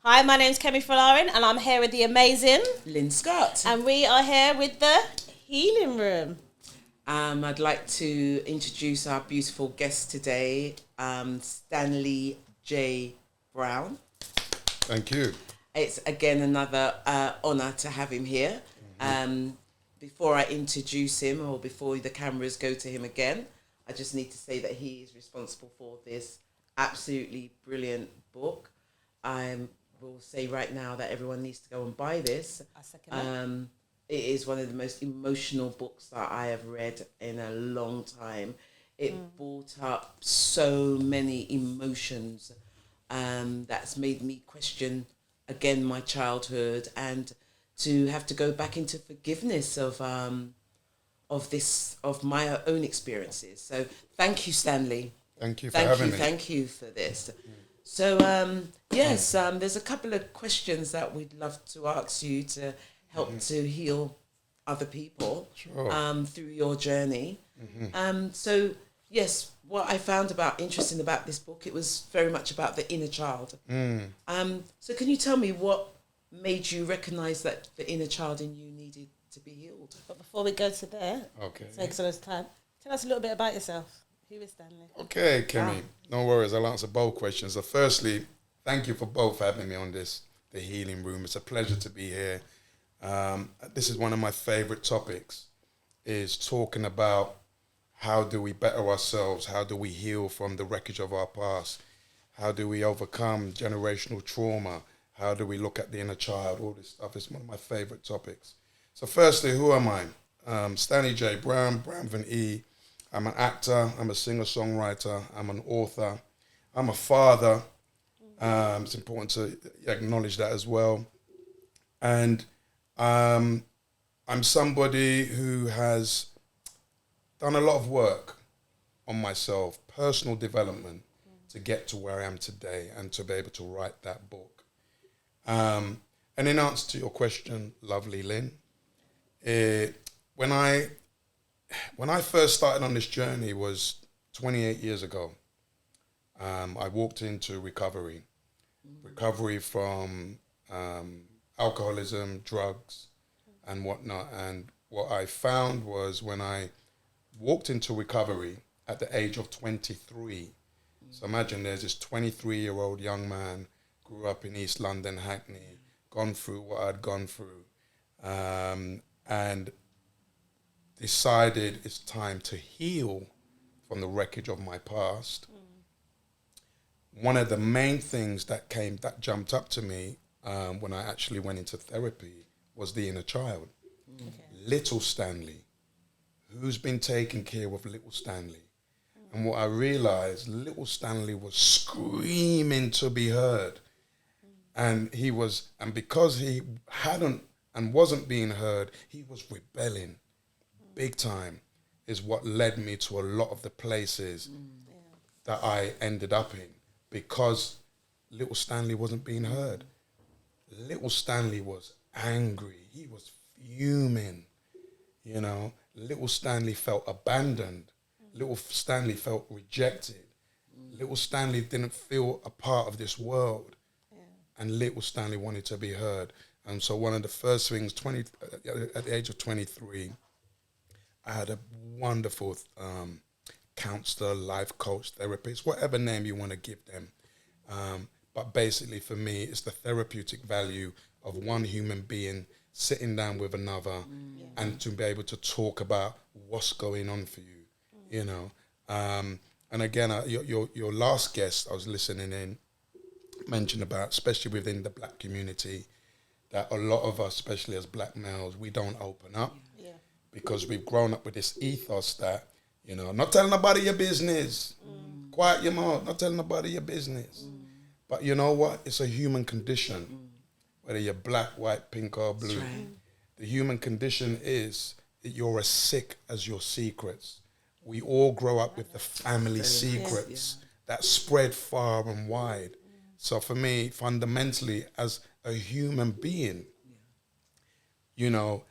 Hi, my name's Kemi Folarin, and I'm here with the amazing Lynn Scott. And we are here with the Healing Room. I'd like to introduce our beautiful guest today, Stanley J. Browne. Thank you. It's again another honour to have him here. Before I introduce him, or before the cameras go to him again, I just need to say that he is responsible for this absolutely brilliant book. I will say right now that everyone needs to go and buy this. I second It is one of the most emotional books that I have read in a long time. It brought up so many emotions that's made me question again my childhood, and to have to go back into forgiveness of my own experiences. So thank you, Stanley. Thank you for having me. Thank you for this. So yes, there's a couple of questions that we'd love to ask you to help to heal other people through your journey. So yes, what I found interesting about this book, it was very much about the inner child. So can you tell me what made you recognise that the inner child in you needed to be healed? But before we go to there, takes all this time, tell us a little bit about yourself. Who is Stanley? Okay, Kemi. No worries. I'll answer both questions. So firstly, thank you for both having me on the Healing Room. It's a pleasure to be here. This is one of my favourite topics, is talking about how do we better ourselves, how do we heal from the wreckage of our past, how do we overcome generational trauma, how do we look at the inner child, all this stuff. It's one of my favourite topics. So firstly, who am I? Stanley J. Browne with an E. I'm an actor, I'm a singer-songwriter, I'm an author, I'm a father. It's important to acknowledge that as well. And I'm somebody who has done a lot of work on myself, personal development, to get to where I am today and to be able to write that book. And in answer to your question, lovely Lynn, when I first started on this journey was 28 years ago. I walked into recovery from alcoholism, drugs, and whatnot. And what I found was when I walked into recovery at the age of 23, so imagine there's this 23-year-old young man, grew up in East London, Hackney, gone through what I'd gone through, and decided it's time to heal from the wreckage of my past. One of the main things that jumped up to me when I actually went into therapy was the inner child. Little Stanley. Who's been taking care of little Stanley? And what I realized, little Stanley was screaming to be heard. And because he hadn't and wasn't being heard, he was rebelling. Big time, is what led me to a lot of the places that I ended up in, because little Stanley wasn't being heard. Little Stanley was angry. He was fuming, Little Stanley felt abandoned. Little Stanley felt rejected. Little Stanley didn't feel a part of this world. And little Stanley wanted to be heard. And so one of the first things, at the age of 23, I had a wonderful counselor, life coach, therapist, whatever name you want to give them. But basically for me, it's the therapeutic value of one human being sitting down with another and to be able to talk about what's going on for you, And again, your last guest I was listening in mentioned about, especially within the black community, that a lot of us, especially as black males, we don't open up. Because we've grown up with this ethos that, not telling nobody your business. Quiet your mouth, not telling nobody your business. But you know what? It's a human condition. Whether you're black, white, pink or blue. Right. The human condition is that you're as sick as your secrets. We all grow up with the family secrets that spread far and wide. So for me, fundamentally, as a human being, the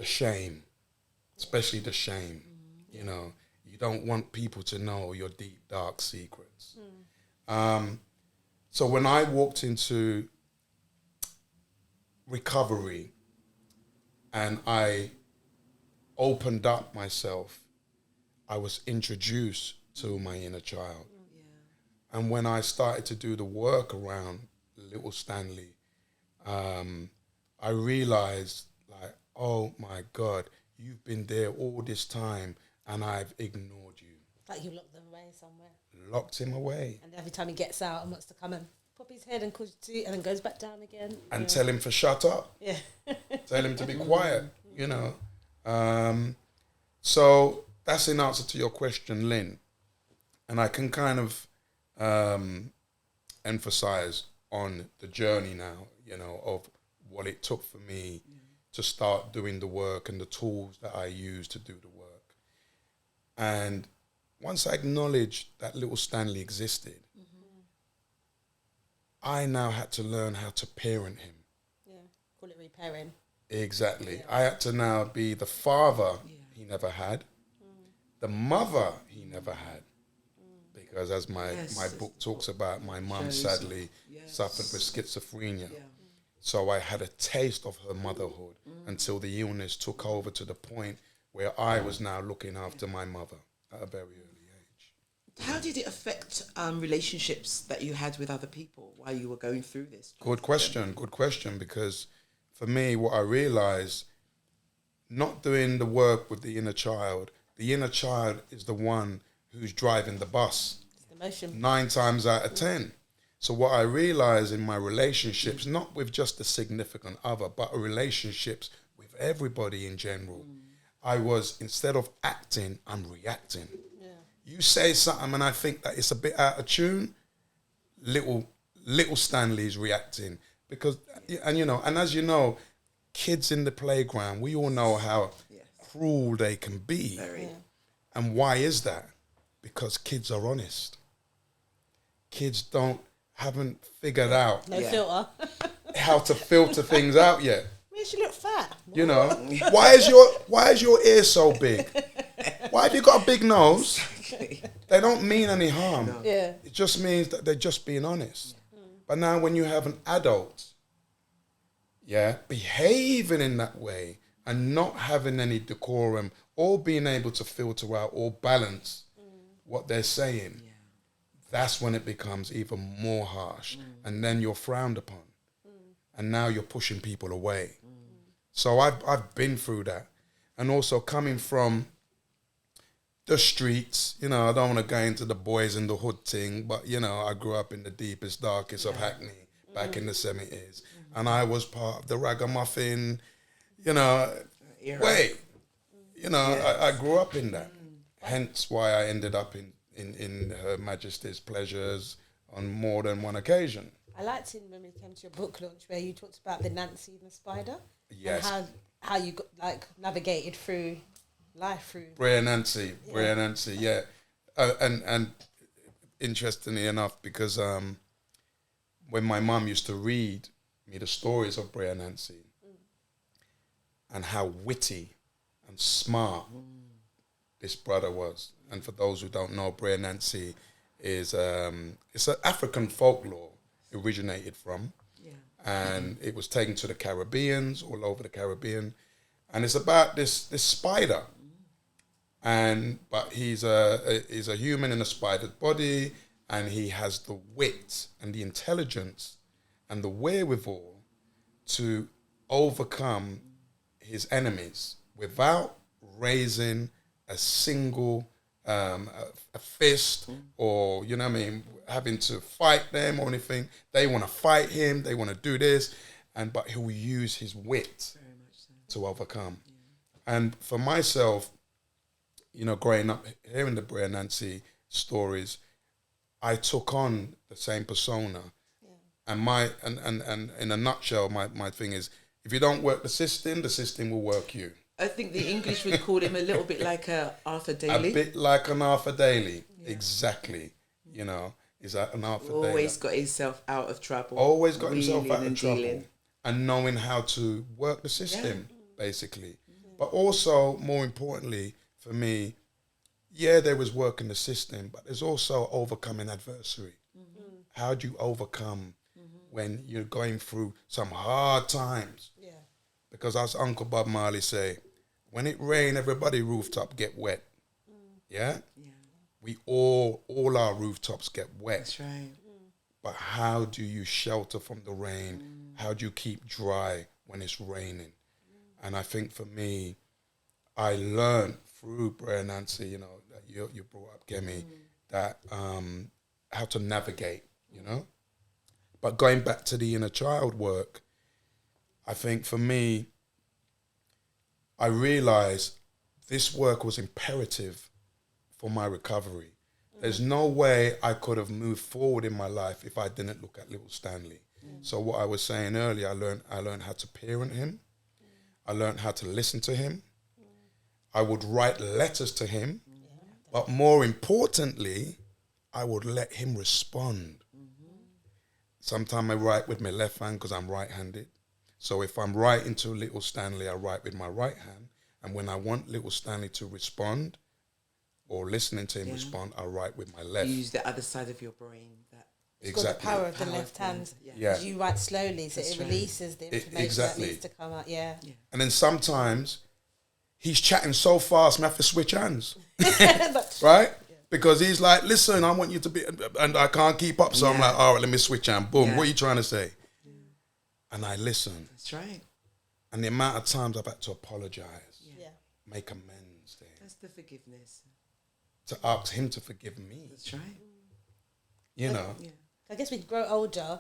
shame. Especially the shame, you don't want people to know your deep, dark secrets. So when I walked into recovery and I opened up myself, I was introduced to my inner child. Yeah. And when I started to do the work around little Stanley, I realized, like, oh my God, you've been there all this time and I've ignored you. Like you locked them away somewhere. Locked him away. And every time he gets out and wants to come and pop his head and calls you to, and then goes back down again. And tell him to shut up. Yeah. Tell him to be quiet, you know. So that's in answer to your question, Lynn. And I can kind of emphasize on the journey now, you know, of what it took for me to start doing the work and the tools that I use to do the work. And once I acknowledged that little Stanley existed, I now had to learn how to parent him. Yeah, call it repairing. Exactly. Yeah. I had to now be the father he never had, the mother he never had. Because as my book talks about, my mum sadly suffered with schizophrenia. Yeah. So I had a taste of her motherhood until the illness took over to the point where I was now looking after my mother at a very early age. How did it affect relationships that you had with other people while you were going through this? Good question, because for me, what I realized, not doing the work with the inner child is the one who's driving the bus. It's the motion. 9 times out of 10. So what I realized in my relationships, not with just a significant other, but relationships with everybody in general, I was, instead of acting, I'm reacting. Yeah. You say something and I think that it's a bit out of tune, little Stanley's reacting. Because, and you know, and as you know, kids in the playground, we all know how cruel they can be. Very. Yeah. And why is that? Because kids are honest. Kids haven't figured out no filter how to filter things out yet. Makes you look fat. You know, why is your ear so big? Why have you got a big nose? They don't mean any harm. No. Yeah. It just means that they're just being honest. But now when you have an adult, behaving in that way and not having any decorum or being able to filter out or balance what they're saying, that's when it becomes even more harsh. And then you're frowned upon. And now you're pushing people away. So I've been through that. And also coming from the streets, you know, I don't want to go into the boys in the hood thing, but, you know, I grew up in the deepest, darkest of Hackney back in the 70s. And I was part of the ragamuffin, you know, way. You know, I grew up in that. Hence why I ended up in Her Majesty's pleasures on more than one occasion. I liked it when we came to your book launch where you talked about the Nancy and the spider. Yes. And how you got, navigated through life through. Brea Nancy, yeah. And interestingly enough, because when my mum used to read me the stories of Brea Nancy and how witty and smart this brother was, and for those who don't know, Brea Nancy is it's an African folklore originated from, and it was taken to the Caribbeans, all over the Caribbean, and it's about this spider, but he's a human in a spider's body, and he has the wit and the intelligence and the wherewithal to overcome his enemies without raising a single a fist or, you know what I mean, having to fight them or anything. They want to fight him, they want to do this, but he'll use his wit to overcome. And for myself, you know, growing up hearing the Brea Nancy stories, I took on the same persona. And and in a nutshell, my thing is, if you don't work the system will work you. I think the English would call him a little bit like a Arthur Daly. A bit like an Arthur Daly, exactly. You know, is that an Arthur Daly? Always got himself out of trouble. Always got himself out of trouble. Dealing. And knowing how to work the system, basically. But also, more importantly, for me, there was working the system, but there's also overcoming adversity. How do you overcome when you're going through some hard times. Yeah. Because as Uncle Bob Marley say, when it rain, everybody rooftop get wet. Yeah? Yeah. We all our rooftops get wet. That's right. But how do you shelter from the rain? How do you keep dry when it's raining? And I think for me, I learned through Brer Nancy, you know, that you brought up, Gemi, that how to navigate, you know? But going back to the inner child work, I think for me, I realized this work was imperative for my recovery. There's no way I could have moved forward in my life if I didn't look at little Stanley. So what I was saying earlier, I learned how to parent him. I learned how to listen to him. I would write letters to him. But more importantly, I would let him respond. Sometimes I write with my left hand because I'm right-handed. So if I'm writing to little Stanley, I write with my right hand. And when I want little Stanley to respond or listening to him respond, I write with my left. You use the other side of your brain. That It's called the power of the left hand. Yeah. You write slowly, so it releases the information that needs to come out. Yeah. And then sometimes he's chatting so fast, I have to switch hands. Right? Because he's like, listen, I want you to be, and I can't keep up. So I'm like, all right, let me switch hand. Boom, what are you trying to say? And I listen. That's right. And the amount of times I've had to apologize, make amends there. That's the forgiveness. To ask him to forgive me. That's right. You know? Yeah. I guess we grow older.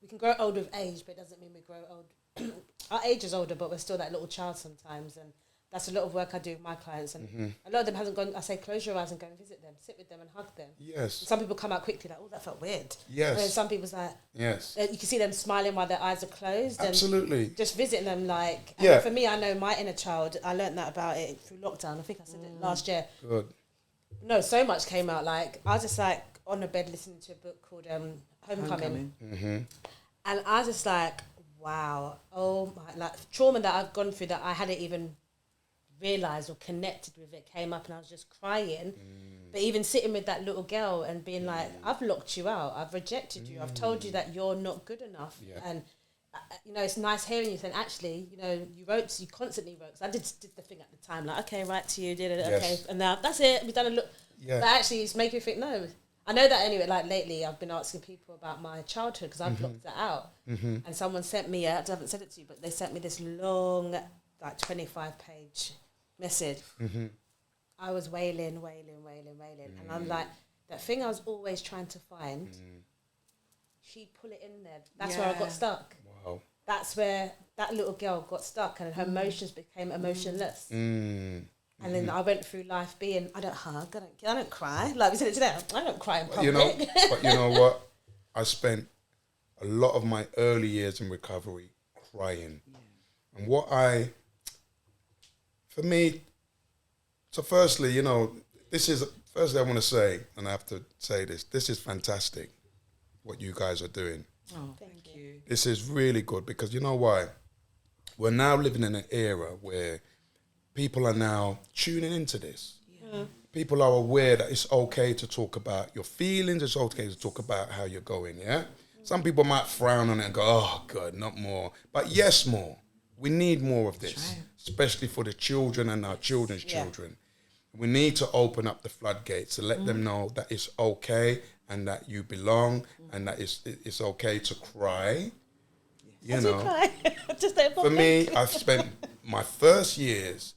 We can grow old with age, but it doesn't mean we grow old. Our age is older, but we're still that little child sometimes. And that's a lot of work I do with my clients. And a lot of them hasn't gone, I say, close your eyes and go and visit them. Sit with them and hug them. Yes. And some people come out quickly like, oh, that felt weird. Yes. And then some people's like, yes. You can see them smiling while their eyes are closed. Absolutely. And just visiting them like, and for me, I know my inner child, I learned that about it through lockdown. I think I said it last year. Good. No, so much came out. Like, I was just like on the bed listening to a book called Homecoming. And I was just like, wow, oh my, like trauma that I've gone through that I hadn't even realised or connected with it came up, and I was just crying. But even sitting with that little girl and being like, I've locked you out, I've rejected you, I've told you that you're not good enough. And you know, it's nice hearing you saying, actually, you know, you constantly wrote. So I did the thing at the time, like, okay, write to you, did it, okay, and now that's it, we've done a look. But actually, it's making me think, no, I know that anyway. Like lately, I've been asking people about my childhood because I've blocked that out. And someone sent me, I haven't said it to you, but they sent me this long, like 25-page message. I was wailing, and I'm like, that thing I was always trying to find. She'd pull it in there. That's where I got stuck. Wow. That's where that little girl got stuck, and her emotions became emotionless. And then I went through life being, I don't hug, I don't cry. Like we said it today, I don't cry in public. But you know what? I spent a lot of my early years in recovery crying. And for me, so firstly, you know, firstly I want to say, and I have to say this is fantastic, what you guys are doing. Oh, thank you. This is really good because you know why? We're now living in an era where people are now tuning into this. People are aware that it's okay to talk about your feelings. It's okay to talk about how you're going, yeah? Some people might frown on it and go, oh, God, not more. But yes, more. We need more of this, especially for the children and our children's children. We need to open up the floodgates to let them know that it's okay and that you belong and that it's okay to cry. You know, cry. Just for me, I've spent my first years,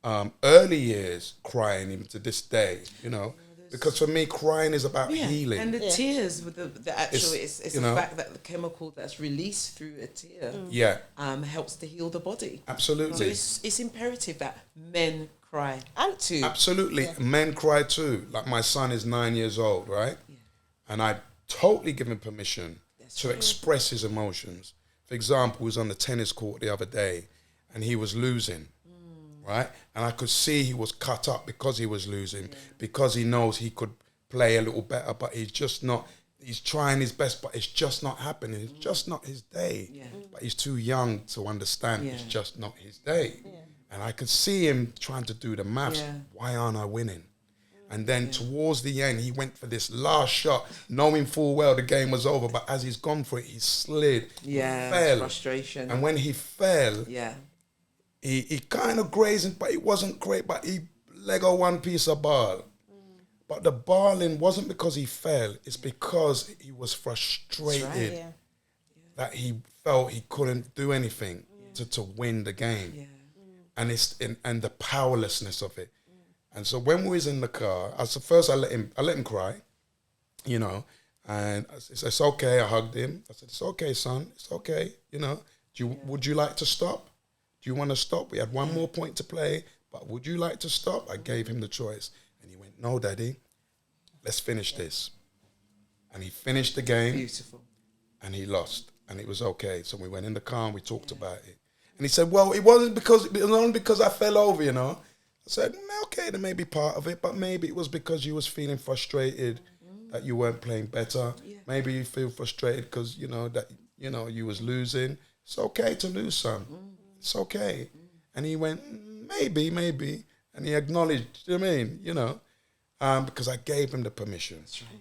early years, crying even to this day, you know, because for me, crying is about healing. And the tears with the actual, it's the fact that the chemical that's released through a tear helps to heal the body. Absolutely. So it's imperative that men cry too. Absolutely. Men cry too. Like my son is 9 years old, right? And I totally give him permission to express his emotions. For example, he was on the tennis court the other day and he was losing, right? And I could see he was cut up because he was losing, because he knows he could play a little better, but he's just not, he's trying his best, but it's just not happening. It's just not his day. But he's too young to understand it's just not his day. And I could see him trying to do the maths. Why aren't I winning? And then towards the end, he went for this last shot, knowing full well the game was over. But as he's gone for it, he slid, fell. Frustration. And when he fell, he kind of grazed, but it wasn't great. But he Lego one piece of ball. But the balling wasn't because he fell. It's because he was frustrated that he felt he couldn't do anything to win the game. Yeah. And the powerlessness of it. And so when we was in the car, I let him cry, you know, and I said, it's okay. I hugged him. I said, it's okay, son. It's okay. You know, would you like to stop? Do you want to stop? We had one more point to play, but would you like to stop? I gave him the choice. And he went, no, Daddy, let's finish this. And he finished the game. Beautiful. And he lost. And it was okay. So we went in the car and we talked about it. And he said, well, it was only because I fell over, you know. I said, okay, that may be part of it, but maybe it was because you was feeling frustrated that you weren't playing better. Yeah. Maybe you feel frustrated because, you know, that, you know, you was losing. It's okay to lose some. It's okay. And he went, maybe. And he acknowledged, you know what I mean? You know, because I gave him the permission. That's right.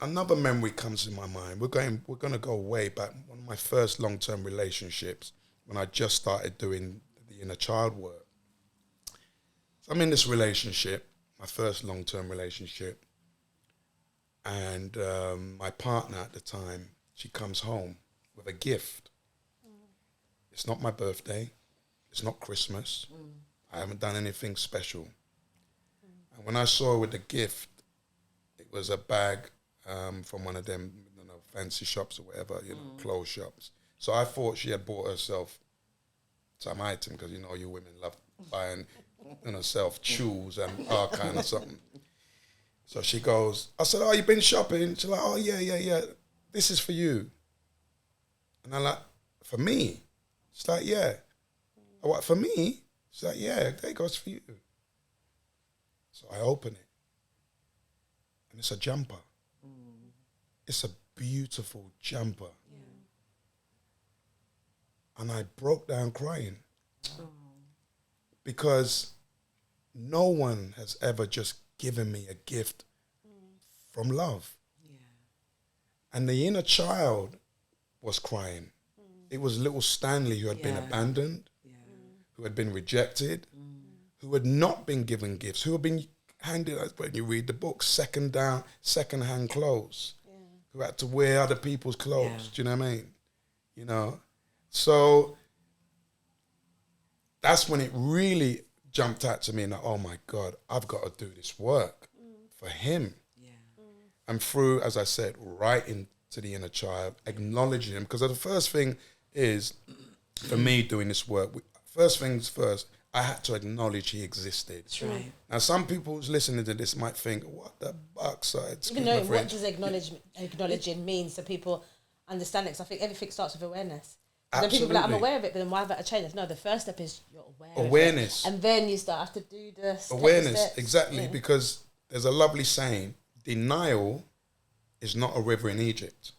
Another memory comes in my mind. We're going to go way back. One of my first long-term relationships when I just started doing the inner child work. So I'm in this relationship, my first long-term relationship, and my partner at the time, she comes home with a gift. It's not my birthday. It's not Christmas. I haven't done anything special. And when I saw her with the gift, it was a bag from one of them, you know, fancy shops or whatever, you know, clothes shops. So I thought she had bought herself some item because, you know, you women love buying, you know, self shoes and all kind of something. So she goes, I said, oh, you been shopping? She's like, oh, yeah. This is for you. And I'm like, for me? She's like, yeah. I what, for me? She's like, yeah, there it goes for you. So I open it. And it's a jumper. It's a beautiful jumper. Yeah. And I broke down crying. Because no one has ever just given me a gift from love. Yeah. And the inner child was crying. It was little Stanley who had been abandoned, who had been rejected, who had not been given gifts, who had been handed, when you read the book, second-hand clothes, who had to wear other people's clothes. Do you know what I mean? You know? So that's when it really jumped out to me and like, oh my God, I've got to do this work for him. Yeah. And through, as I said, right into the inner child, acknowledging him. Because the first thing is, for me doing this work, first things first, I had to acknowledge he existed. That's right. Now some people who's listening to this might think, what the backside? Even knowing what does acknowledging mean so people understand it. Because I think everything starts with awareness. Then people are like, I'm aware of it, but then why have I changed? No, the first step is you're aware awareness. Of it. And then you start to do the awareness, exactly, because there's a lovely saying, denial is not a river in Egypt.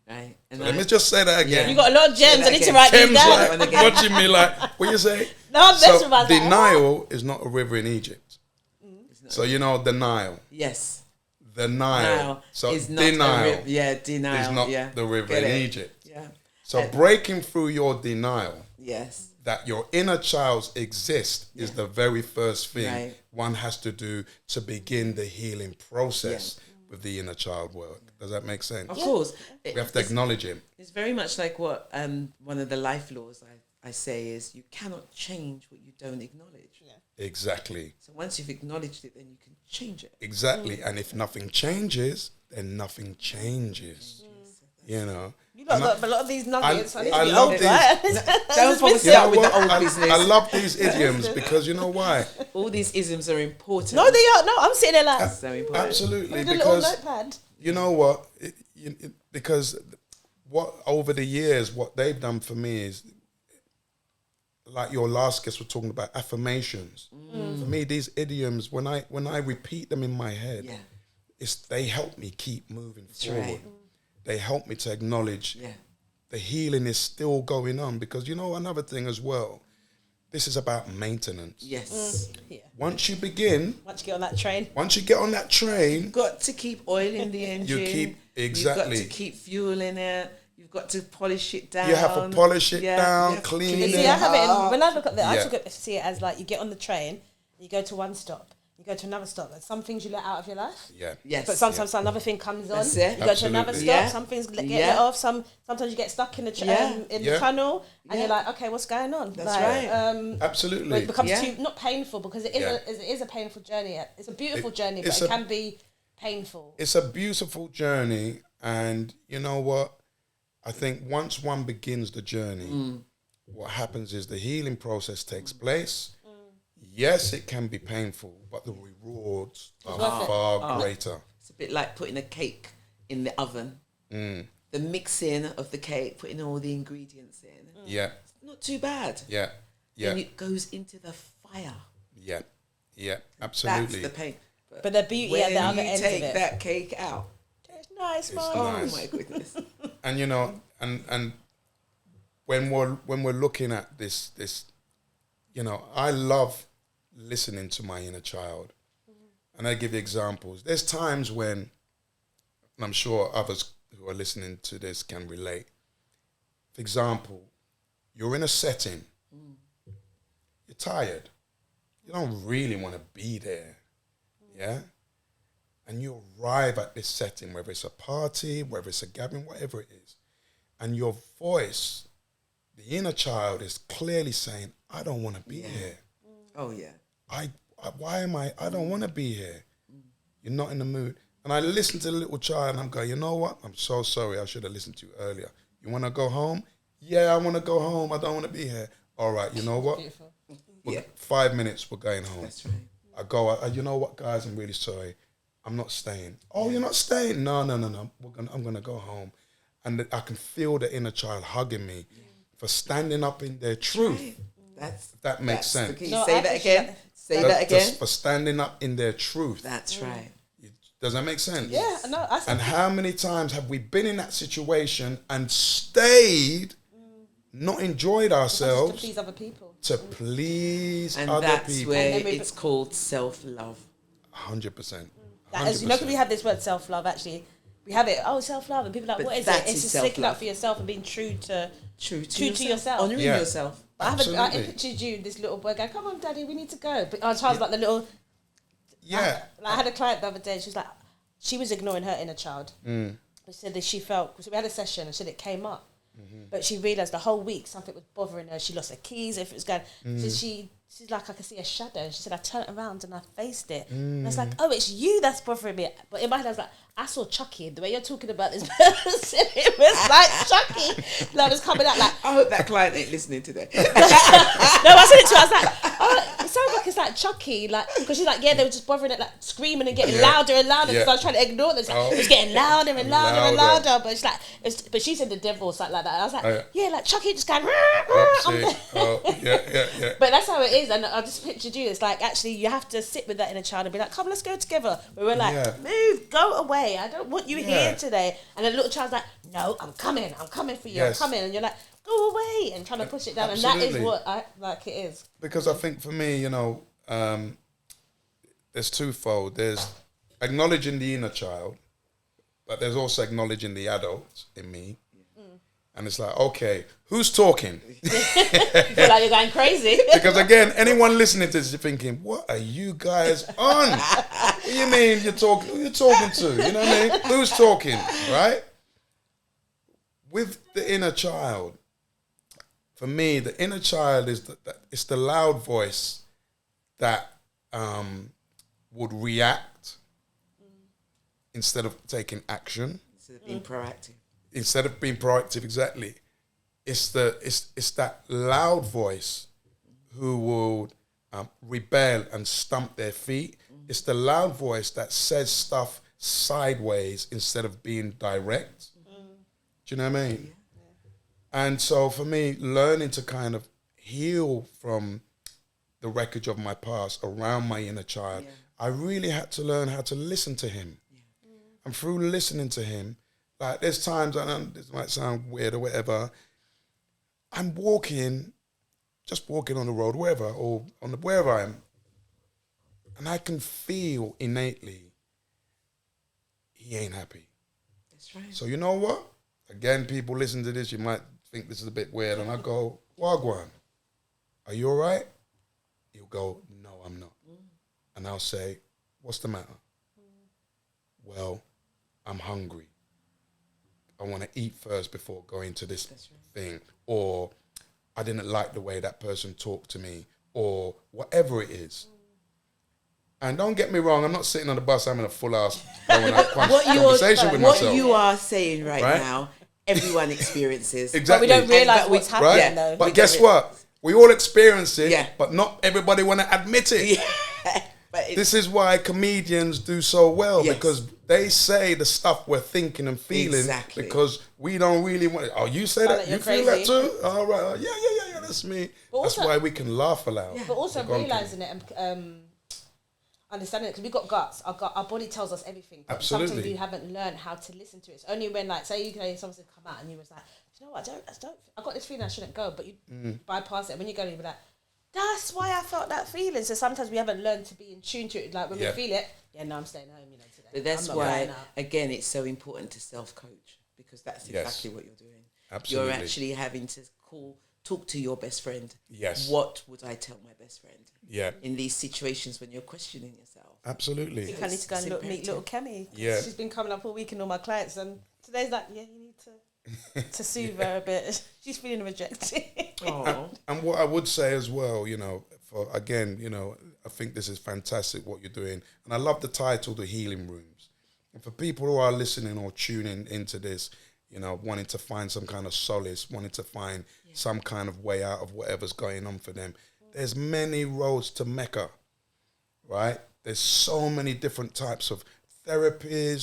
Right. So let me just say that again. You got a lot of gems. I need to write these down. Like, watching me like, what you say? No, so denial is not a river in Egypt. So you know the Nile. Yes. The Nile. So is not denial. Denial is not the river in Egypt. Yeah. So breaking through your denial. Yes. That your inner child exists is the very first thing one has to do to begin the healing process with the inner child work. Does that make sense? Of course. We have to acknowledge him. It's very much like what one of the life laws I say is you cannot change what you don't acknowledge. Yeah. Exactly. So once you've acknowledged it, then you can change it. Exactly. And if nothing changes, then nothing changes. You know. You got a lot of these nuggets. I love these. Don't focus on with the old business. I love these idioms because you know why? All these isms are important. No, they are. No, I'm sitting there like so important. Absolutely, because you know what? Because what over the years, what they've done for me is, like your last guest was talking about affirmations. For me, these idioms, when I repeat them in my head, they help me keep moving forward. Right. They help me to acknowledge the healing is still going on. Because you know another thing as well, this is about maintenance. Yes. Yeah. Once you begin, Once you get on that train. once you get on that train, You've got to keep oiling the engine. you keep, exactly. You've got to keep fueling it. You've got to polish it down. You have to polish it down, you have to clean But it. see, I have it in, when I look at that, I Yeah. took it, see it as like you get on the train, you go to one stop, you go to another stop, and some things you let out of your life. Yeah. Yes. But sometimes another thing comes on. That's it. You go to another Absolutely. stop. Yeah. Some things get Yeah. let off. Sometimes you get stuck in the in Yeah. the tunnel, and Yeah. you're like, okay, what's going on? That's like, right. Absolutely. But it becomes Yeah. too not painful because it is Yeah. it is a painful journey. It's a beautiful journey, but it's it a- can be painful. It's a beautiful journey, and you know what? I think once one begins the journey, what happens is the healing process takes place. Yes, it can be painful, but the rewards are worth it. far greater. It's a bit like putting a cake in the oven. Mm. The mixing of the cake, putting all the ingredients in. Yeah, It's not too bad. yeah, yeah, And it goes into the fire. yeah, yeah. That's Absolutely. the pain. But the beauty when at the other you end take of it, that cake out, it's nice, man. oh Nice. my goodness. And you know, and when we're looking at this, you know, I love listening to my inner child, and I give you examples. There's times when, and I'm sure others who are listening to this can relate. For example, you're in a setting, you're tired, you don't really want to be there, yeah. And you arrive at this setting, whether it's a party, whether it's a gathering, whatever it is, and your voice, the inner child, is clearly saying, I don't want to be here. Oh yeah. Why am I don't want to be here. You're not in the mood. And I listen to the little child and I'm going, you know what? I'm so sorry. I should have listened to you earlier. You want to go home? Yeah, I want to go home. I don't want to be here. All right, you know what? Beautiful. Yeah. 5 minutes, we're going home. That's right. I go, you know what, guys? I'm really sorry. I'm not staying. Oh, you're not staying? No. I'm gonna go home, and I can feel the inner child hugging me for standing up in their truth. Right. That's If that makes that's sense. Can you No, say I that appreciate again? that. Say that again. Just for standing up in their truth. That's right. Does that make sense? Yeah, no, I And how many times have we been in that situation and stayed, not enjoyed to ourselves please other people. to please And other that's people? where And then we- it's called self-love. 100%. That is, you know, 'cause we have this word self-love, actually. We have it, self-love, and people are like, But what is it? that It's is just sticking self-love. up for yourself and being true to True to yourself. Honouring Yeah. yourself. I Absolutely. pictured you, this little boy going, come on, daddy, we need to go. But our child's like the little... Yeah. I had a client the other day, she was like, she was ignoring her inner child. Mm. But she said that she felt, because we had a session and she said it came up. Mm-hmm. But she realised the whole week something was bothering her. She lost her keys, if it was going... Mm. So she's like, I could see a shadow. And she said, I turned around and I faced it. Mm. And I was like, oh, it's you that's bothering me. But in my head, I was like, I saw Chucky. The way you're talking about this person, it was like Chucky. Like, it was coming out like... I hope that client ain't listening today. No, I said it to her. I was like, oh, it sounds like it's like Chucky, like, because she's like, yeah, they were just bothering it, like screaming and getting louder and louder. Because I was trying to ignore them. It's like, it was getting louder and louder and louder. But it's like, but she said the devil or something like that. And I was like, yeah, like Chucky just going. Yeah. But that's how it is, and I just pictured you. It's like, actually, you have to sit with that inner child and be like, come, let's go together. But we're like, move, go away. I don't want you here today. And the little child's like, no, I'm coming for you. Yes. I'm coming. And you're like, go away, and trying to push it down. Absolutely. And that is what I like. It is. Because I think for me, you know, there's twofold. There's acknowledging the inner child, but there's also acknowledging the adult in me. And it's like, okay, who's talking? You feel like you're going crazy. Because again, anyone listening to this is thinking, what are you guys on? What do you mean you're talking? Who you talking to? You know what I mean? Who's talking, right? With the inner child, for me, the inner child is it's the loud voice that would react instead of taking action. Instead of being proactive. Instead of being proactive, exactly. It's that loud voice who will rebel and stomp their feet. It's the loud voice that says stuff sideways instead of being direct. Do you know what I mean? And so for me, learning to kind of heal from the wreckage of my past around my inner child, I really had to learn how to listen to him. And through listening to him, like there's times, and this might sound weird or whatever, I'm walking just walking on the road, wherever, or wherever I am, and I can feel innately he ain't happy. That's right. So you know what? Again, people listen to this, you might think this is a bit weird, and I go, Wagwan, are you all right? He'll go, no, I'm not. And I'll say, what's the matter? Well, I'm hungry. I want to eat first before going to this thing. Or I didn't like the way that person talked to me, or whatever it is. And don't get me wrong, I'm not sitting on the bus having a full-ass conversation with myself. What you are saying right now, everyone experiences. Exactly. But we don't realise what's happening, though. But guess what? We all experience it, but not everybody want to admit it. Yeah. But this is why comedians do so well, because they say the stuff we're thinking and feeling, because we don't really want it. Oh, you say that? You feel that too? All right. Yeah, that's me. But that's why we can laugh aloud. Yeah. But also realising it and understanding it, because we've got guts. Our body tells us everything. But Absolutely. Sometimes we haven't learned how to listen to it. It's only when, like, say someone's come out and you was like, you know what, I got this feeling I shouldn't go, but you bypass it. When you go, you'll be like, that's why I felt that feeling. So sometimes we haven't learned to be in tune to it. Like when we feel it, no, I'm staying home, today. But that's why, again, it's so important to self-coach, because that's exactly what you're doing. Absolutely. You're actually having to talk to your best friend. Yes. What would I tell my best friend? Yeah. In these situations when you're questioning yourself. Absolutely. I think I need to go and meet little Kemi. Yeah. She's been coming up all week and all my clients, and today's like, you need to soothe her a bit. She's feeling rejected. And what I would say as well, I think this is fantastic what you're doing. And I love the title, The Healing Rooms. And for people who are listening or tuning into this, wanting to find some kind of solace, wanting to find some kind of way out of whatever's going on for them, there's many roads to Mecca, right? There's so many different types of therapies,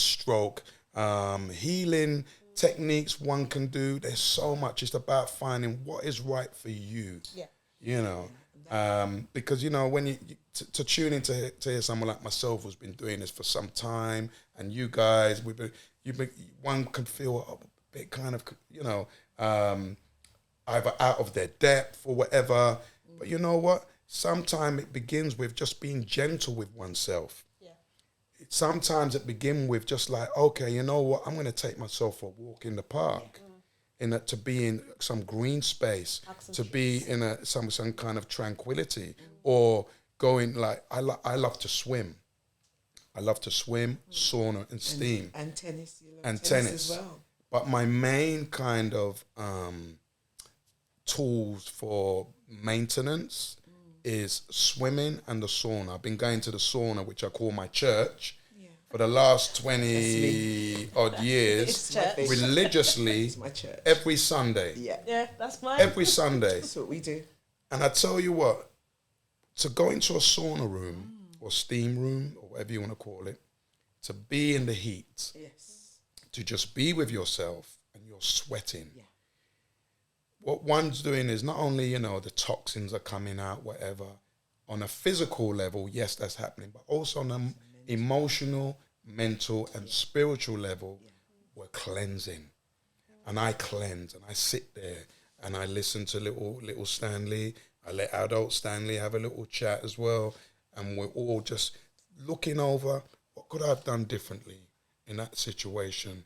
healing techniques one can do. There's so much. It's about finding what is right for you. Because when you to tune in to hear someone like myself who's been doing this for some time, and you guys, one can feel a bit kind of either out of their depth or whatever. But you know what? Sometimes it begins with just being gentle with oneself. Sometimes it begins with just like, okay, you know what? I'm going to take myself for a walk in the park, to be in some green space, to be in some kind of tranquility, or going like I love to swim. I love to swim, sauna, and steam, and tennis. Tennis as well. But my main kind of tools for maintenance is swimming and the sauna. I've been going to the sauna, which I call my church, for the last 20 odd years, religiously, my church. Every Sunday. Yeah, that's mine. Every Sunday. That's what we do. And I tell you what, to go into a sauna room or steam room or whatever you want to call it, to be in the heat, to just be with yourself and you're sweating. What one's doing is not only, the toxins are coming out, whatever, on a physical level, yes, that's happening, but also on an emotional, mental, and spiritual level, we're cleansing. And I cleanse, and I sit there, and I listen to little Stanley. I let adult Stanley have a little chat as well, and we're all just looking over, what could I have done differently in that situation?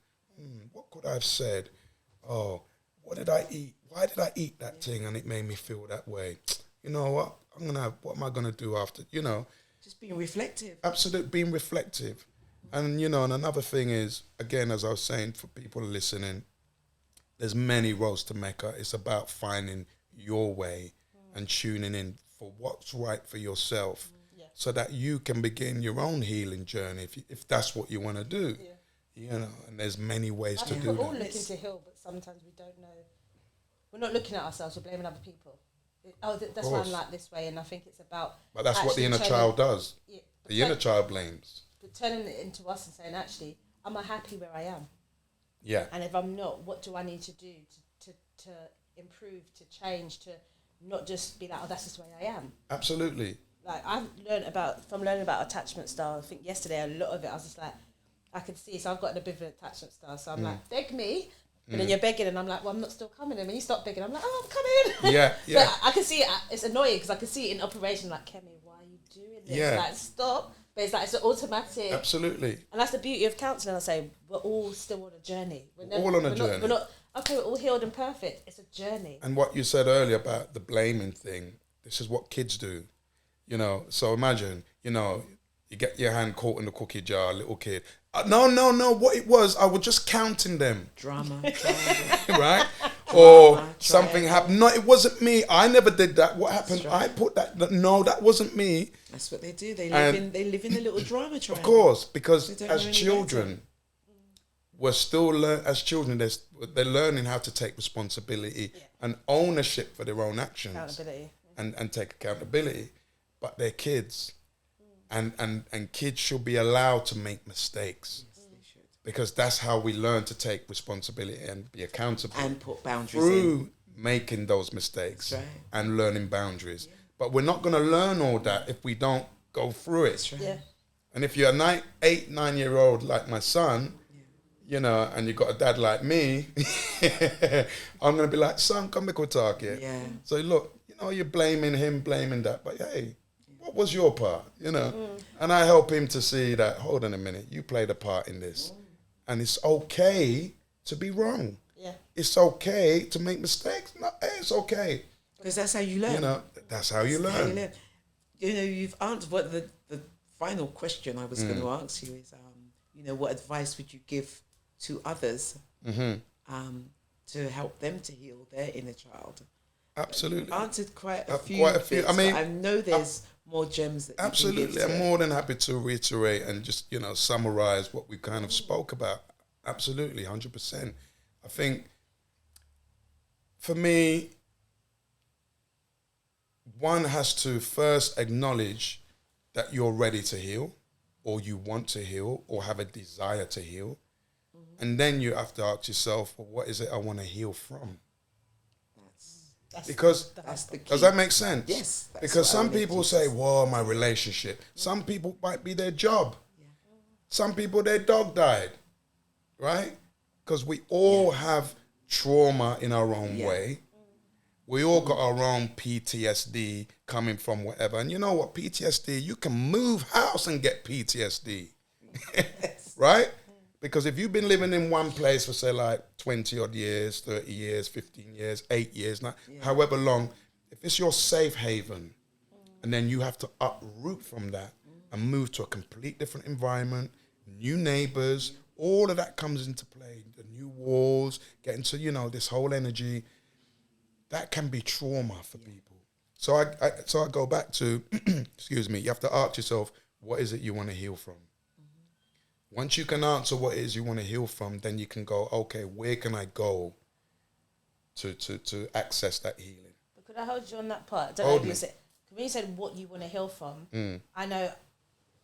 What could I have said? Oh, what did I eat? Why did I eat that thing and it made me feel that way? You know what? What am I gonna do after? Just being reflective. Absolutely, being reflective. And and another thing is, again, as I was saying, for people listening, there's many roads to Mecca. It's about finding your way and tuning in for what's right for yourself, so that you can begin your own healing journey if that's what you want to do. And there's many ways to do that. We're all looking to heal, but sometimes we don't know. We're not looking at ourselves, we're blaming other people. That's why I'm like this way, and I think it's about... But that's what the inner child does. The inner child blames. But turning it into us and saying, actually, am I happy where I am? Yeah. And if I'm not, what do I need to do to improve, to change, to not just be like, oh, that's just the way I am? Absolutely. Like, I've learned about attachment style. I think yesterday, a lot of it, I was just like, I could see, so I've got an ambivalent attachment style. So I'm like, beg me, But then you're begging, and I'm like, well, I'm not still coming. And when you stop begging, I'm like, oh, I'm coming. Yeah. But I can see it. It's annoying because I can see it in operation. Like, Kemi, why are you doing this? Yeah. Like, stop. But it's like it's automatic. Absolutely. And that's the beauty of counselling. I say we're all still on a journey. We're all on a journey. We're not okay. We're all healed and perfect. It's a journey. And what you said earlier about the blaming thing, this is what kids do. You know, so imagine, you know, you get your hand caught in the cookie jar, little kid. No. What it was, I was just counting them. Drama. Right? Or something happened. No, it wasn't me. I never did that. What happened? Right. I put that. No, that wasn't me. That's what they do. They live in a little drama triangle. Of course, because They don't as really children, we're still as children. They're learning how to take responsibility and ownership for their own actions, Accountability. and take accountability. But they're kids, and kids should be allowed to make mistakes. Yes, they should. Because that's how we learn to take responsibility and be accountable. And put boundaries through making those mistakes and learning boundaries. Yeah. But we're not going to learn all that if we don't go through it. That's right. Yeah. And if you're a 8, 9-year-old like my son, you know, and you got a dad like me, I'm going to be like, son, come back, we'll talk here. Yeah. So look, you know, you're blaming him, blaming that, but hey, what was your part, you know? And I help him to see that, hold on a minute, you played a part in this. And it's okay to be wrong. Yeah. It's okay to make mistakes. No, hey, it's okay. Because that's how you learn. You know, that's how you learn. You know, you've answered what the final question I was going to ask you is, you know, what advice would you give to others to help them to heal their inner child? Absolutely. You've answered quite a few. Bits, I mean, I know there's more gems that absolutely. You can give I'm more than happy to reiterate and just, you know, summarize what we kind of spoke about. Absolutely, 100%. I think for me, one has to first acknowledge that you're ready to heal, or you want to heal, or have a desire to heal. And then you have to ask yourself, well, what is it I want to heal from? Because that's the key. Does that make sense? Yes. Because some people say, well, my relationship. Some people might be their job. Yeah. Some people, their dog died. Right? Because we all have trauma in our own way. We all got our own PTSD coming from whatever. And you know what? PTSD, you can move house and get PTSD. Right? Because if you've been living in one place for, say, like 20 odd years, 30 years, 15 years, 8 years, however long, if it's your safe haven, and then you have to uproot from that and move to a complete different environment, new neighbors, all of that comes into play. The new walls, getting to, you know, this whole energy, that can be trauma for people. So I go back to, excuse me, you have to ask yourself, what is it you want to heal from? Once you can answer what it is you want to heal from, then you can go, okay, where can I go to access that healing? But could I hold you on that part? I don't know if you said, when you said what you want to heal from, I know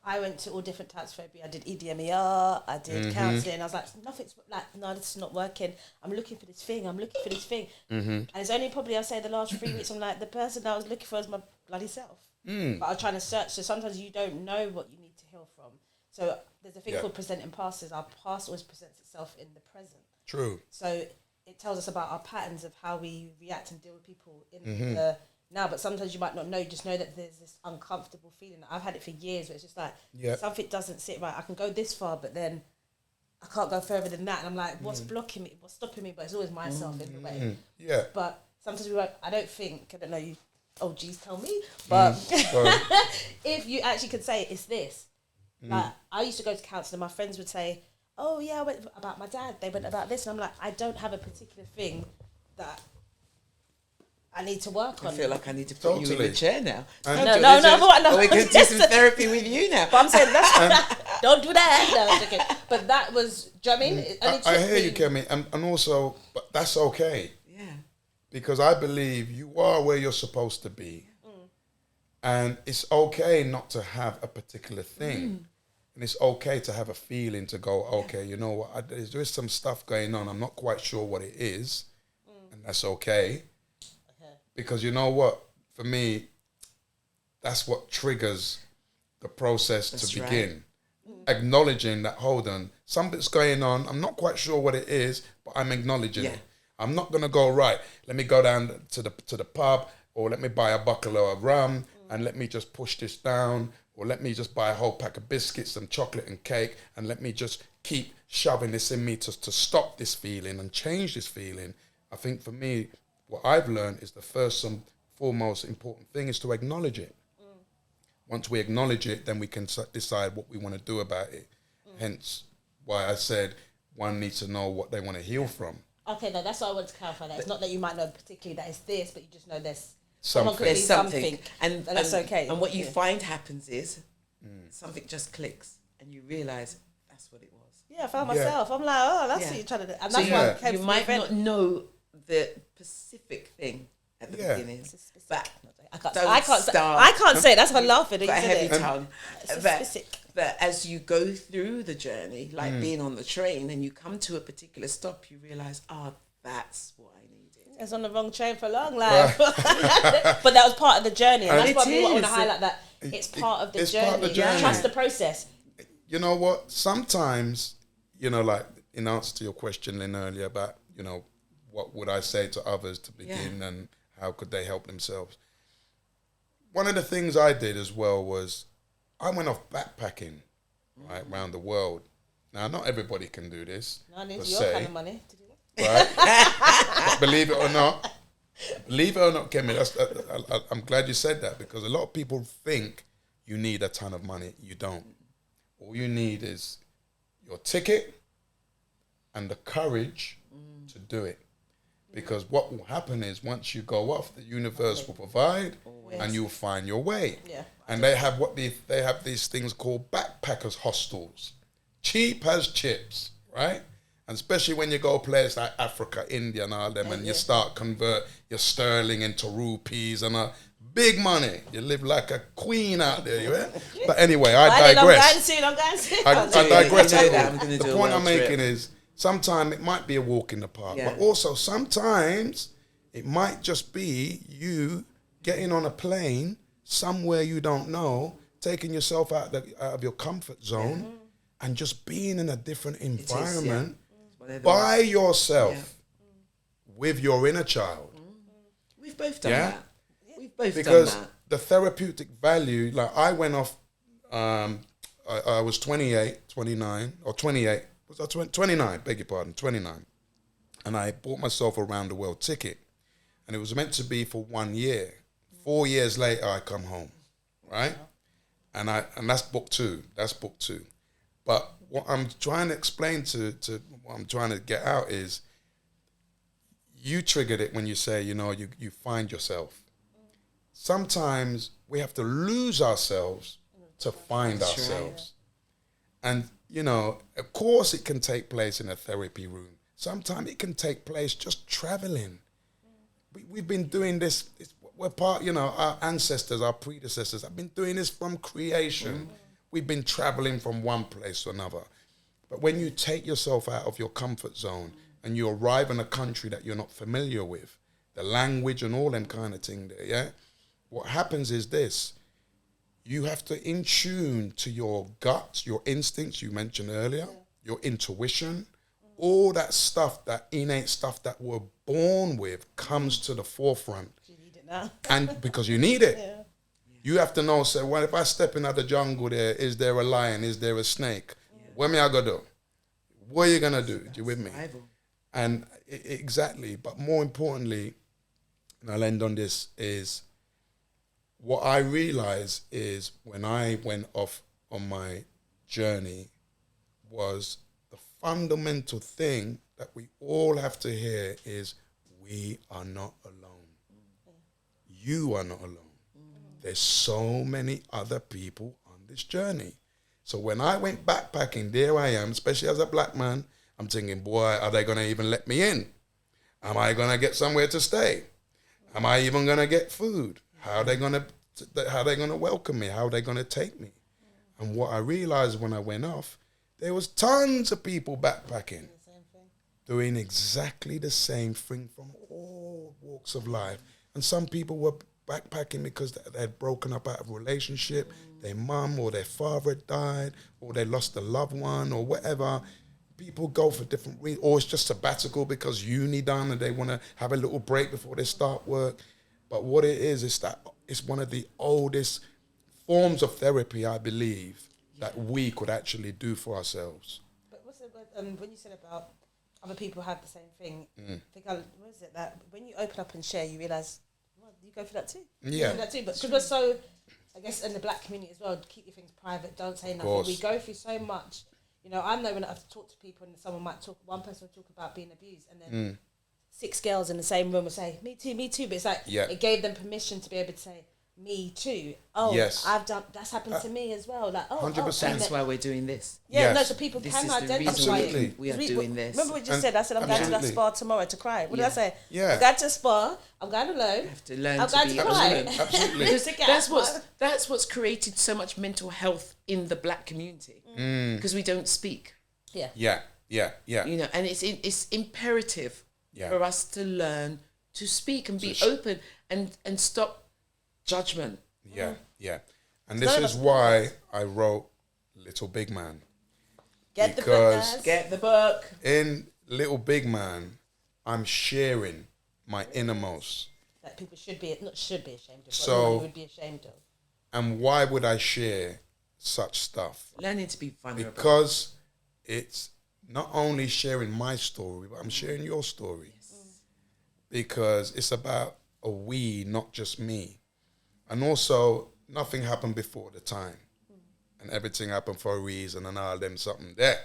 I went to all different types of therapy. I did EDMER, I did counselling. I was like, nothing's like, no, this is not working. I'm looking for this thing. And it's only probably, I'll say, the last 3 weeks, I'm like, the person that I was looking for is my bloody self. But I'm trying to search. So sometimes you don't know what you need to heal from. So there's a thing called presenting passes. Our past always presents itself in the present. True. So it tells us about our patterns of how we react and deal with people in the now. But sometimes you might not know. You just know that there's this uncomfortable feeling. I've had it for years where it's just like something doesn't sit right. I can go this far, but then I can't go further than that. And I'm like, what's blocking me? What's stopping me? But it's always myself in the way. Yeah. But sometimes I don't know, you, oh geez, tell me. But if you actually could say it's this. Like, I used to go to counselling. My friends would say, oh yeah, I went about my dad. They went about this. And I'm like, I don't have a particular thing that I need to work on. I feel like I need to put you in the chair now. No. We can do some therapy with you now. But I'm saying, don't do that. No, it's okay. But that was, do you know what I mean? I hear you, Kemi. And also, but that's okay. Yeah. Because I believe you are where you're supposed to be. And it's okay not to have a particular thing. And it's okay to have a feeling to go, okay, you know what, there's some stuff going on. I'm not quite sure what it is. And that's okay. Because you know what? For me, that's what triggers the process to begin. acknowledging that, hold on, something's going on. I'm not quite sure what it is, but I'm acknowledging it. I'm not going to go, right, let me go down to the pub, or let me buy a bottle of rum and let me just push this down, or let me just buy a whole pack of biscuits, some chocolate and cake, and let me just keep shoving this in me to stop this feeling and change this feeling. I think for me, what I've learned is the first and foremost important thing is to acknowledge it. Once we acknowledge it, then we can decide what we want to do about it. Hence why I said one needs to know what they want to heal from. Okay, no, that's what I wanted to clarify. That it's not that you might know particularly that it's this, but you just know there's something. And that's okay. And what you find happens is something just clicks, and you realise that's what it was. Yeah, I found myself. I'm like, oh, that's what you're trying to do. And that's why I came you might not know the specific thing at the beginning, but I can't say it. That's why I'm laughing. But a heavy tongue. But as you go through the journey, like being on the train, and you come to a particular stop, you realise, that's what I needed. I was on the wrong train for long, like. But that was part of the journey, and that's why I want to highlight that it's part of the journey. Part of the journey. Trust the process. You know what? Sometimes, like in answer to your question, Lynn, earlier about, what would I say to others to begin and how could they help themselves? One of the things I did as well was I went off backpacking, right, around the world. Now, not everybody can do this. No, it needs your kind of money to do that. Right? But believe it or not, Kemi, I'm glad you said that, because a lot of people think you need a ton of money. You don't. All you need is your ticket and the courage to do it. Because what will happen is once you go off, the universe will provide and you'll find your way. Yeah. And they have they have these things called backpackers hostels. Cheap as chips, right? And especially when you go places like Africa, India and all them, and you start convert your sterling into rupees and big money. You live like a queen out there, right? But anyway, I digress. I'm going soon. I digress. The point I'm making is, sometimes it might be a walk in the park, but also sometimes it might just be you getting on a plane somewhere you don't know, taking yourself out of your comfort zone and just being in a different environment by yourself with your inner child. We've both done that. We've both because done that. The therapeutic value, like I went off, I was 29, was I 29, beg your pardon, 29. And I bought myself a round the world ticket. And it was meant to be for 1 year. 4 years later, I come home, right? And that's book two. That's book two. But what I'm trying to explain to what I'm trying to get out is, you triggered it when you say, you find yourself. Sometimes we have to lose ourselves to find ourselves. Right. And of course it can take place in a therapy room. Sometimes it can take place just traveling. We've been doing this, we're part, our ancestors, our predecessors have been doing this from creation. We've been traveling from one place to another. But when you take yourself out of your comfort zone and you arrive in a country that you're not familiar with, the language and all them kind of thing there, yeah? What happens is this. You have to in tune to your guts, your instincts you mentioned earlier, your intuition, all that stuff, that innate stuff that we're born with comes to the forefront. You need it now. And because you need it. Yeah. You have to know, well, if I step into the jungle there, is there a lion? Is there a snake? Yeah. What am I going to do? What are you going to do? You with me? And exactly. But more importantly, and I'll end on this, is what I realized is when I went off on my journey was the fundamental thing that we all have to hear is we are not alone. You are not alone. There's so many other people on this journey. So when I went backpacking, there I am, especially as a black man, I'm thinking, boy, are they going to even let me in? Am I going to get somewhere to stay? Am I even going to get food? How are they going to welcome me? How are they going to take me? And what I realized when I went off, there was tons of people backpacking, doing exactly the same thing from all walks of life. And some people were backpacking because they had broken up out of a relationship, their mum or their father had died, or they lost a loved one, or whatever. People go for different reasons, or it's just sabbatical because uni done and they want to have a little break before they start work. But what it is that it's one of the oldest forms of therapy, I believe, that we could actually do for ourselves. But what's it, when you said about other people have the same thing, I think, what is it, that when you open up and share, you realise, well, you go for that too. Yeah. You go for that too. But because we're so, I guess, in the black community as well, keep your things private, don't say nothing. We go through so much. You know, I know when I've talked to people and someone might talk, one person will talk about being abused, and then 6 girls in the same room will say, me too, me too. But it's like, it gave them permission to be able to say, me too. Oh, yes. That's happened to me as well. Like, 100%. That's why we're doing this. Yeah, Yes. no, so people This can is the identify reason why it. we are doing this. Remember what you just said? I said, I'm going to that spa tomorrow to cry. What did I say? Yeah. I'm going to spa, I'm going alone. You have to learn I'm to going be to cry. Absolutely. Because that's what's created so much mental health in the black community, because we don't speak. Yeah. You know, and it's imperative for us to learn to speak and be open and stop judgment. Yeah. And this is why I wrote Little Big Man. Get the book, guys. Get the book. In Little Big Man, I'm sharing my innermost. That people should be ashamed of. So- What would be ashamed of. And why would I share such stuff? Learning to be vulnerable. Because it's not only sharing my story, but I'm sharing your story. Because it's about a we, not just me. And also, nothing happened before the time. And everything happened for a reason, and all them something there.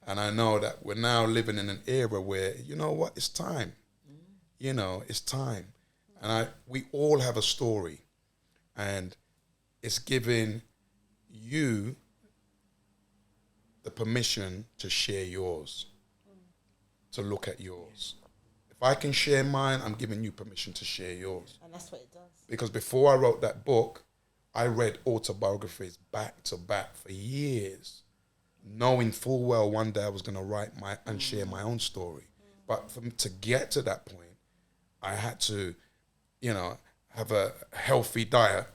And I know that we're now living in an era where, you know what, it's time. You know, it's time. And we all have a story. And it's giving you the permission to share yours, to look at yours. If I can share mine, I'm giving you permission to share yours. And that's what it does. Because before I wrote that book, I read autobiographies back to back for years, knowing full well one day I was going to write and share my own story. But for me to get to that point, I had to, you know, have a healthy diet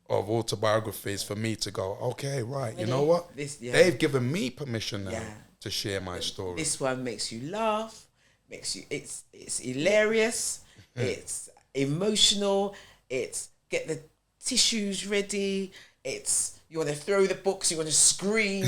of autobiographies for me to go, okay, right, you know what? They've given me permission now to share my story. This one makes you laugh, it's hilarious, it's emotional, it's get the tissues ready, it's you want to throw the books, you want to scream.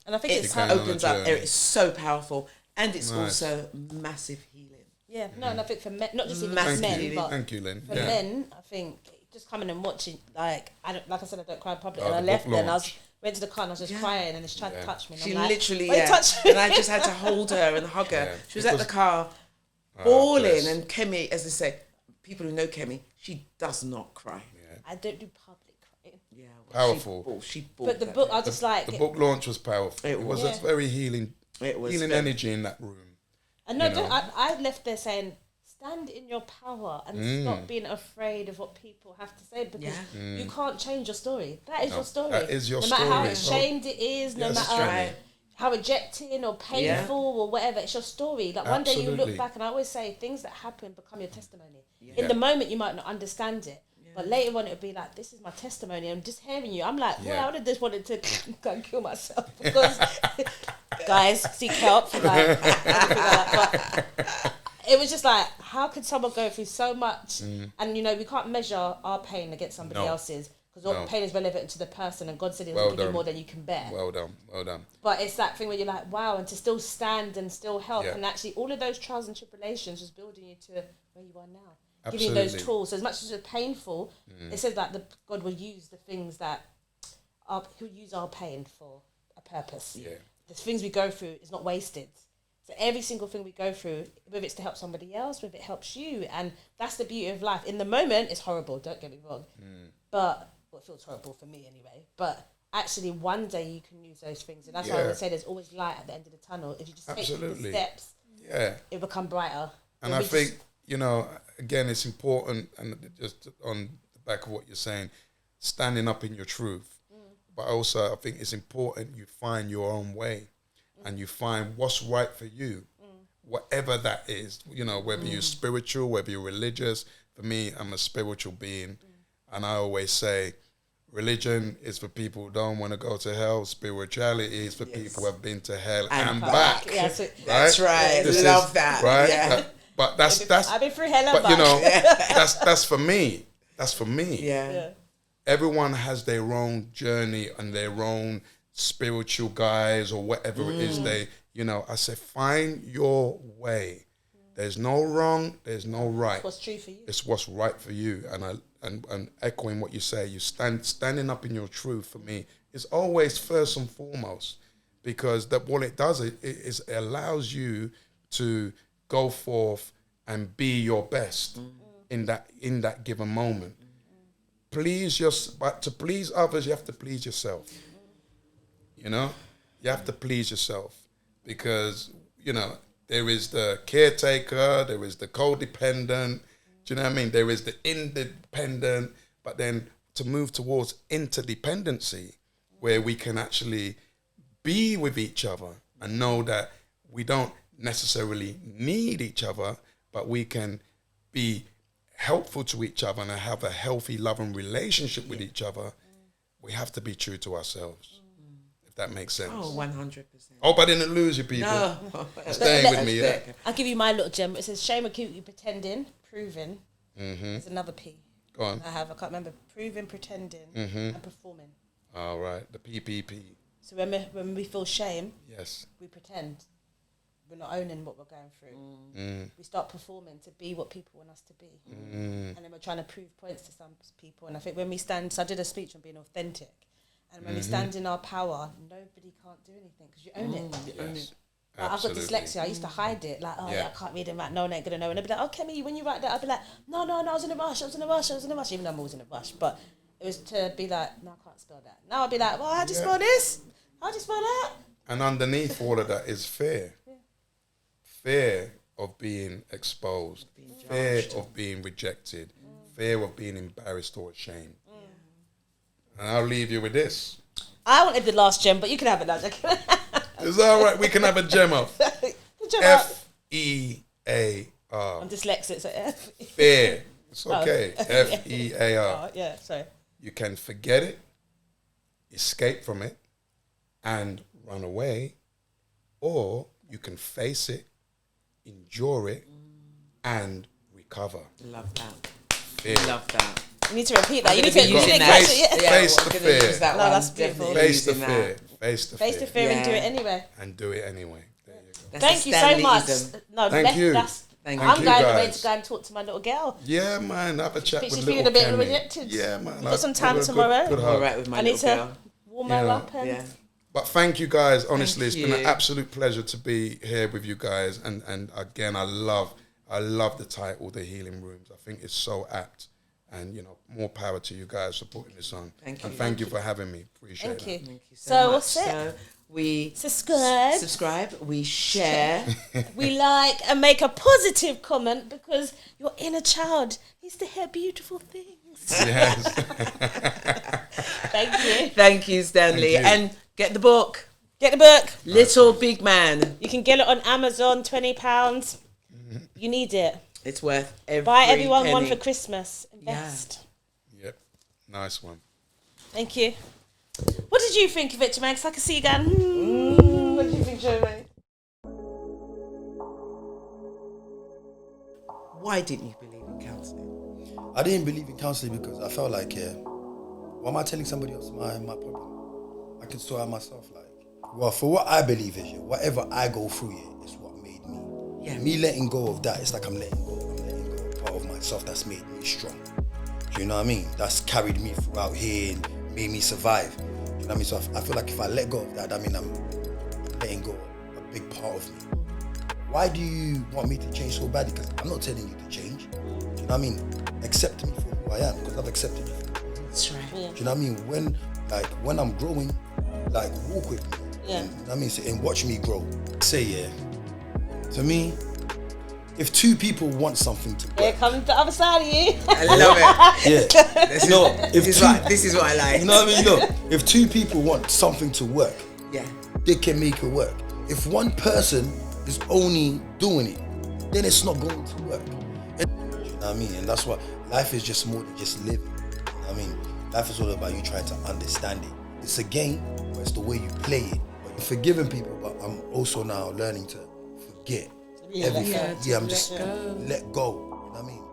And I think it opens up. It's so powerful, and it's also massive healing. Yeah, no, and I think for men, not just even Massive men, healing. but Thank you, Lynn. for men, I think just coming and watching, like I said, I don't cry in public, Oh, and I the left book there, and I launch. went to the car and I was just crying, and it's trying to touch me. And She I'm like, literally, why you touch me? and I just had to hold her and hug her. Yeah, She was at the because- car, bawling, bless. and Kemi, as they say, people who know Kemi, she does not cry. I don't do public crying. Yeah, Powerful. She bawled But the that book, day. I just like The book launch was powerful. It It was was. a very healing very- energy in that room. And no, you know. I left there saying, stand in your power and stop being afraid of what people have to say, because you can't change your story. That is your story. that is your no matter how story. ashamed it is, no Yes, matter right. how rejecting or painful or whatever, it's your story. Like one day you Absolutely. look back, and I always say things that happen become your testimony. In the moment you might not understand it, but later on it'll be like, this is my testimony. I'm just hearing you. I'm like, well, I would have just wanted to go and kill myself, because guys, seek help. Like, everything like that. But it was just like, how could someone go through so much? And, you know, we can't measure our pain against somebody else's, because all pain is relevant to the person, and God said He'll give you more than you can bear. Well done. But it's that thing where you're like, wow, and to still stand and still help. And actually, all of those trials and tribulations was building you to where you are now. Giving you those tools. So as much as it's painful, it says that God will use the things that He'll use our pain for a purpose. Yeah. The things we go through is not wasted. So every single thing we go through, whether it's to help somebody else, whether it helps you, and that's the beauty of life. In the moment, it's horrible, don't get me wrong. But, well, it feels horrible for me anyway. But actually, one day you can use those things. And that's why I would say there's always light at the end of the tunnel. If you just take the steps, it will become brighter. And I think, you know, again, it's important, and just on the back of what you're saying, standing up in your truth. But also, I think it's important you find your own way, and you find what's right for you, whatever that is. You know, whether you're spiritual, whether you're religious, For me, I'm a spiritual being. And I always say, religion is for people who don't want to go to hell. Spirituality is for people who have been to hell and back. Yeah, so, That's right. Love that. Right? Yeah. But that's I've been through hell and but back. you know, that's for me. That's for me. Yeah. Everyone has their own journey and their own spiritual guides or whatever it is they, you know, I say, find your way. There's no wrong, there's no right. What's true for you? It's what's right for you. And echoing what you say, you standing up in your truth for me is always first and foremost, because that what it does it allows you to go forth and be your best in that given moment. But to please others, you have to please yourself. You know, you have to please yourself, because you know there is the caretaker, there is the codependent. Do you know what I mean? There is the independent, but then to move towards interdependency, where we can actually be with each other and know that we don't necessarily need each other, but we can be helpful to each other and have a healthy, loving relationship with each other. We have to be true to ourselves, if that makes sense. Oh, 100%. Hope I didn't lose you people. No. Staying with me, yeah? I'll give you my little gem. It says, shame acutely pretending, proving. There's another P. Go on. I can't remember. Proving, pretending, and performing. All right, the PPP. So when we feel shame, Yes. we pretend. We're not owning what we're going through. We start performing to be what people want us to be. And then we're trying to prove points to some people. And I think when we stand, so I did a speech on being authentic. And when we stand in our power, nobody can't do anything because you own it. Yes. Like, I've got dyslexia. I used to hide it. Like, I can't read it. Right? No one ain't going to know. And they'd be like, okay, me, when you write that, I'd be like, no, I was in a rush. Even though I'm always in a rush. But it was to be like, no, I can't spell that. Now I'd be like, well, how'd you spell this? How'd you spell that? And underneath all of that is fear. Fear of being exposed. Fear of being rejected. Fear of being embarrassed or ashamed. And I'll leave you with this. I wanted the last gem, but you can have it now, Jack. It's all right. We can have a gem of F-E-A-R. I'm dyslexic, so F. Fear. It's okay. F-E-A-R. Yeah, sorry. You can forget it, escape from it, and run away, or you can face it, endure it, and recover. Love that. Fear. Love that. You need to repeat that. You need to Face the fear. No, that's beautiful. Face the fear. Face the fear. Face the fear and do it anyway. And do it anyway. There you go. Thank you so much. No, Thank you. I'm you, going away guys. to go and talk to my little girl. Yeah, man. Have a chat with She's little feeling a bit Kemi. rejected. Yeah, man. Got some time Good tomorrow. hug. All right with my I need little to girl. warm her up. And Yeah. But thank you guys. Honestly, Thank it's been an you. absolute pleasure to be here with you guys. And again, I love the title, The Healing Rooms. I think it's so apt. And, you know, more power to you guys for putting this on. Thank you. And thank you for having me. Appreciate it. Thank you. Thank you So much. what's it? So we Subscribe. we share. We like and make a positive comment because your inner child needs to hear beautiful things. Yes. Thank you. Thank you, Stanley. Thank you. And get the book. Get the book. Little Big Man. You can get it on Amazon, £20. You need it. It's worth every Buy everyone penny. one for Christmas. Invest. Yep. Nice one. Thank you. What did you think of it, Jermaine? 'Cause I can see you going, What did you think, Jermaine? Why didn't you believe in counselling? I didn't believe in counselling because I felt like, why am I telling somebody else my problem? I can sort out myself. Well, for what I believe is, whatever I go through, is what made me. Yeah. Me letting go of that, it's like I'm letting go of part of myself that's made me strong. Do you know what I mean? That's carried me throughout here and made me survive. Do you know what I mean? So I feel like if I let go of that, I mean I'm letting go of a big part of me. Why do you want me to change so badly? Because I'm not telling you to change. Do you know what I mean? Accept me for who I am, because I've accepted you. That's right. Do you know what I mean? When I'm growing, walk with me. Yeah. And, I mean, and watch me grow. Say, to me, if two people want something to Here work, comes the other side of you. I love it. This is what I like. you know what I mean? If two people want something to work, Yeah. they can make it work. If one person is only doing it, then it's not going to work. And, you know what know what I mean? And that's what life is, just more than just living. You know what I mean? Life is all about you trying to understand it. It's a game, but it's the way you play it. But you're forgiving people, but I'm also now learning to forget everything. I'm just let go. You know what I mean?